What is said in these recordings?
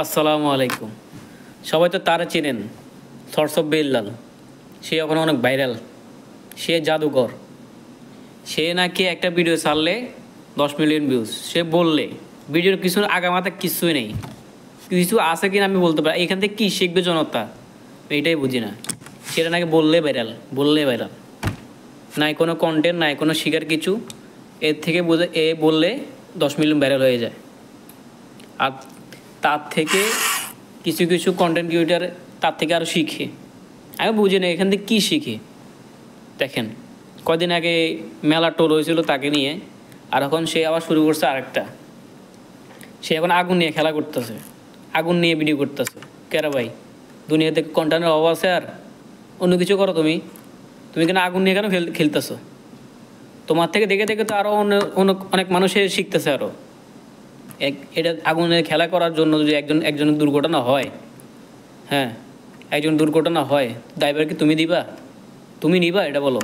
আসসালামু আলাইকুম। সবাই তো তারা চেনেন, থটস অফ বেল্লাল। সে এখন অনেক ভাইরাল, সে জাদুকর। সে নাকি একটা ভিডিও ছাড়লে 10 মিলিয়ন ভিউজ। সে বললে ভিডিওর কিছু আগামাথা কিছুই নেই, কিছু আছে কিনা আমি বলতে পারি। এখান থেকে কী শিখবে জনতা, এইটাই বুঝি না। সেটা নাকি বললে ভাইরাল, বললে ভাইরাল, নাই কোনো কন্টেন্ট, নাই কোনো শিকার কিছু। এর থেকে বোঝে এ বললে 10 মিলিয়ন ভাইরাল হয়ে যায়। আর তার থেকে কিছু কিছু কন্টেন্ট ক্রিয়েটার তার থেকে আরও শিখে। আমি বুঝি না এখান থেকে কী শিখে। দেখেন, কদিন আগে মেলা টোল হয়েছিল তাকে নিয়ে, আর এখন সে আবার শুরু করছে আরেকটা। সে এখন আগুন নিয়ে খেলা করতেছে, আগুন নিয়ে ভিডিও করতেছে। কেরা ভাই, দুনিয়াতে কন্টেন্টের অভাব আছে? আর অন্য কিছু করো তুমি, তুমি কেন আগুন নিয়ে কেন খেলতেছো? তোমার থেকে দেখে দেখে তো আরও অনেক মানুষের শিখতেছে। আরও এটা আগুনের খেলা করার জন্য যদি একজনের দুর্ঘটনা হয়, হ্যাঁ, একজন দুর্ঘটনা হয়, দায়ভার কি তুমি দিবা? তুমি নিবা? এটা বলো।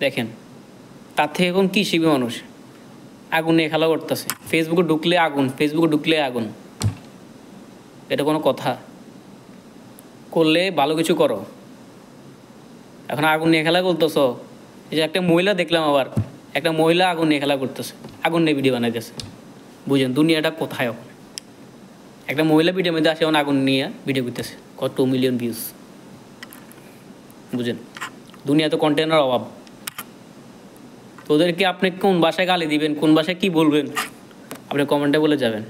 দেখেন, তার থেকে এখন কী শিখবে মানুষ? আগুন নিয়ে খেলা করতেছে, ফেসবুকে ঢুকলে আগুন, ফেসবুকে ঢুকলে আগুন। এটা কোনো কথা? করলে ভালো কিছু করো। এখন আগুন নিয়ে খেলা করতেছ। এই যে একটা মহিলা দেখলাম, আবার একটা মহিলা আগুন নিয়ে খেলা করতেছে, আগুন নিয়ে ভিডিও বানাইতেছে। বুঝেন দুনিয়াটা কোথায়? একটা মহিলা ভিডিওর মধ্যে আসে, এখন আগুন নিয়ে ভিডিও করতেছে, কত 2 মিলিয়ন ভিউজ। বুঝেন দুনিয়া তো কন্টেন্টের অভাব। তোদেরকে আপনি কোন ভাষায় গালি দিবেন, কোন ভাষায় কী বলবেন, আপনি কমেন্টে বলে যাবেন।